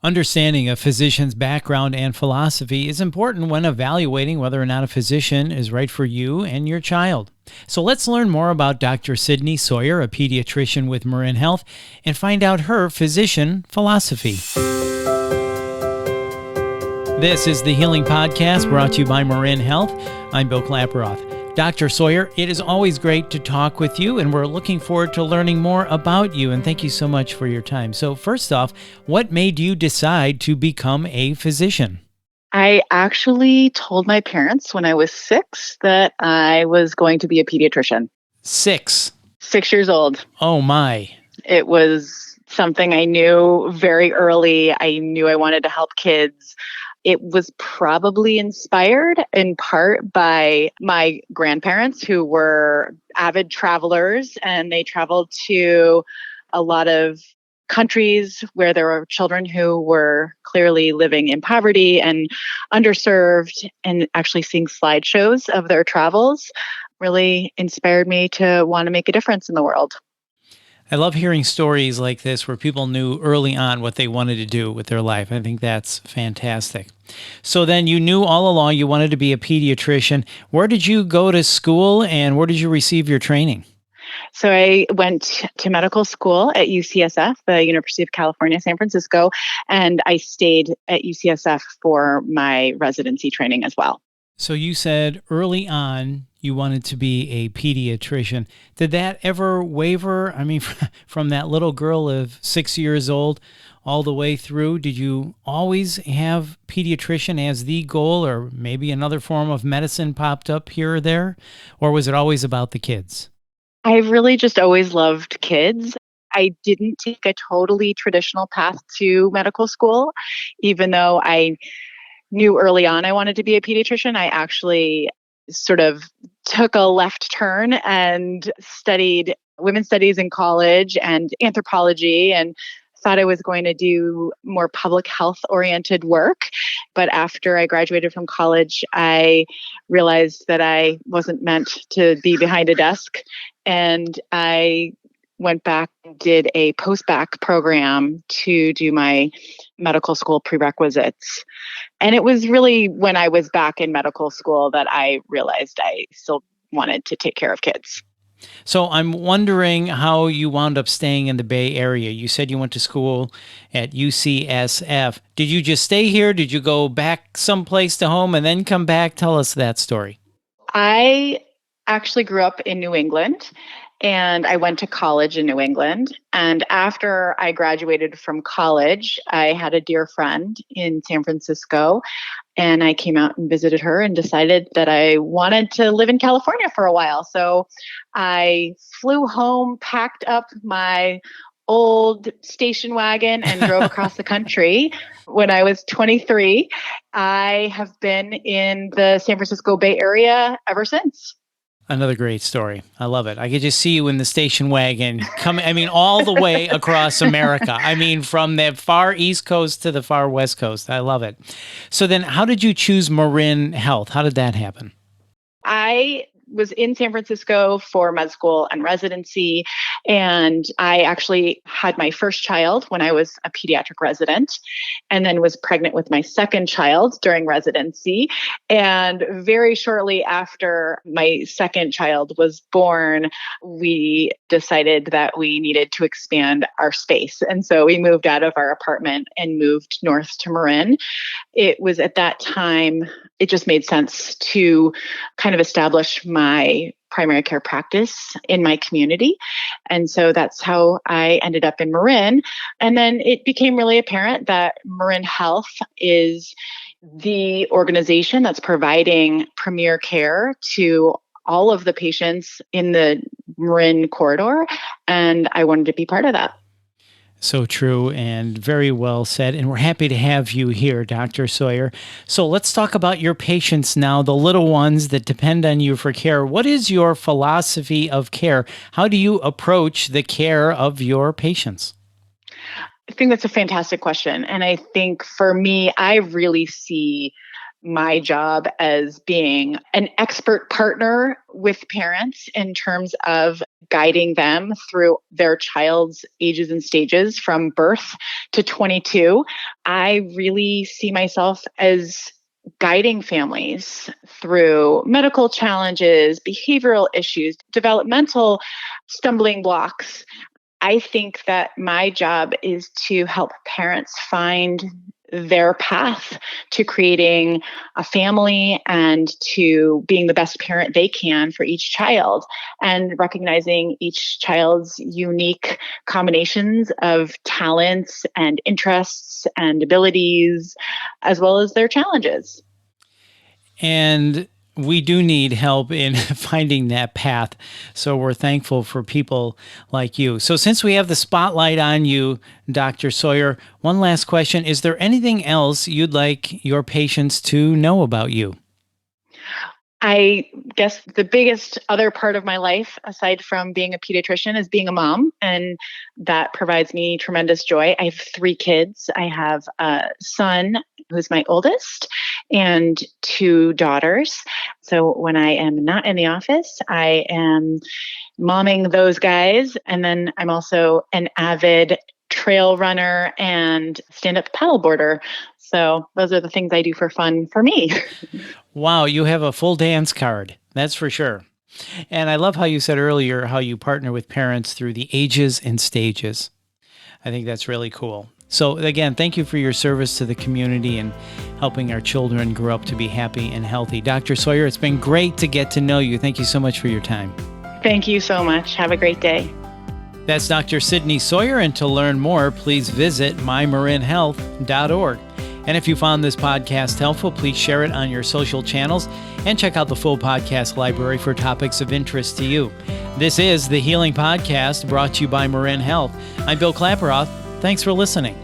Understanding a physician's background and philosophy is important when evaluating whether or not a physician is right for you and your child. So let's learn more about Dr. Sydney Sawyer, a pediatrician with MarinHealth, and find out her physician philosophy. This is the Healing Podcast brought to you by MarinHealth. I'm Bill Klaproth. Dr. Sawyer, it is always great to talk with you, and we're looking forward to learning more about you, and thank you so much for your time. So first off, what made you decide to become a physician? I actually told my parents when I was 6 that I was going to be a pediatrician. 6. 6 years old. Oh my. It was something I knew very early. I knew I wanted to help kids. It was probably inspired in part by my grandparents, who were avid travelers, and they traveled to a lot of countries where there were children who were clearly living in poverty and underserved, and actually seeing slideshows of their travels really inspired me to want to make a difference in the world. I love hearing stories like this where people knew early on what they wanted to do with their life. I think that's fantastic. So then you knew all along you wanted to be a pediatrician. Where did you go to school and where did you receive your training? So I went to medical school at UCSF, the University of California, San Francisco, and I stayed at UCSF for my residency training as well. So you said early on you wanted to be a pediatrician. Did that ever waver? I mean, from that little girl of 6 years old all the way through, did you always have pediatrician as the goal, or maybe another form of medicine popped up here or there? Or was it always about the kids? I've really just always loved kids. I didn't take a totally traditional path to medical school, even though I knew early on I wanted to be a pediatrician. I actually sort of took a left turn and studied women's studies in college and anthropology, and thought I was going to do more public health oriented work. But after I graduated from college, I realized that I wasn't meant to be behind a desk. And I went back and did a post-bac program to do my medical school prerequisites. And it was really when I was back in medical school that I realized I still wanted to take care of kids. So I'm wondering how you wound up staying in the Bay Area. You said you went to school at UCSF. Did you just stay here? Did you go back someplace to home and then come back? Tell us that story. I actually grew up in New England, and I went to college in New England. And after I graduated from college, I had a dear friend in San Francisco, and I came out and visited her and decided that I wanted to live in California for a while. So I flew home, packed up my old station wagon, and drove across the country. When I was 23, I have been in the San Francisco Bay Area ever since. Another great story. I love it. I could just see you in the station wagon all the way across America. I mean, from the far East Coast to the far West Coast. I love it. So then how did you choose MarinHealth? How did that happen? I was in San Francisco for med school and residency, and I actually had my first child when I was a pediatric resident, and then was pregnant with my second child during residency. And very shortly after my second child was born, we decided that we needed to expand our space. And so we moved out of our apartment and moved north to Marin. It was at that time, it just made sense to kind of establish my primary care practice in my community. And so that's how I ended up in Marin. And then it became really apparent that MarinHealth is the organization that's providing premier care to all of the patients in the Marin corridor. And I wanted to be part of that. So true and very well said. And we're happy to have you here, Dr. Sawyer. So let's talk about your patients now, the little ones that depend on you for care. What is your philosophy of care? How do you approach the care of your patients? I think that's a fantastic question. And I think for me, I really see my job as being an expert partner with parents in terms of guiding them through their child's ages and stages from birth to 22. I really see myself as guiding families through medical challenges, behavioral issues, developmental stumbling blocks. I think that my job is to help parents find their path to creating a family and to being the best parent they can for each child, and recognizing each child's unique combinations of talents and interests and abilities, as well as their challenges. And we do need help in finding that path. So we're thankful for people like you. So since we have the spotlight on you, Dr. Sawyer, one last question. Is there anything else you'd like your patients to know about you? I guess the biggest other part of my life, aside from being a pediatrician, is being a mom. And that provides me tremendous joy. I have 3 kids. I have a son who's my oldest and 2 daughters. So when I am not in the office, I am momming those guys. And then I'm also an avid trail runner and stand-up paddleboarder. So those are the things I do for fun for me. Wow, you have a full dance card. That's for sure. And I love how you said earlier how you partner with parents through the ages and stages. I think that's really cool. So again, thank you for your service to the community and helping our children grow up to be happy and healthy. Dr. Sawyer, it's been great to get to know you. Thank you so much for your time. Thank you so much. Have a great day. That's Dr. Sydney Sawyer, and to learn more, please visit mymarinhealth.org. And if you found this podcast helpful, please share it on your social channels and check out the full podcast library for topics of interest to you. This is the Healing Podcast, brought to you by Marin Health. I'm Bill Klaproth. Thanks for listening.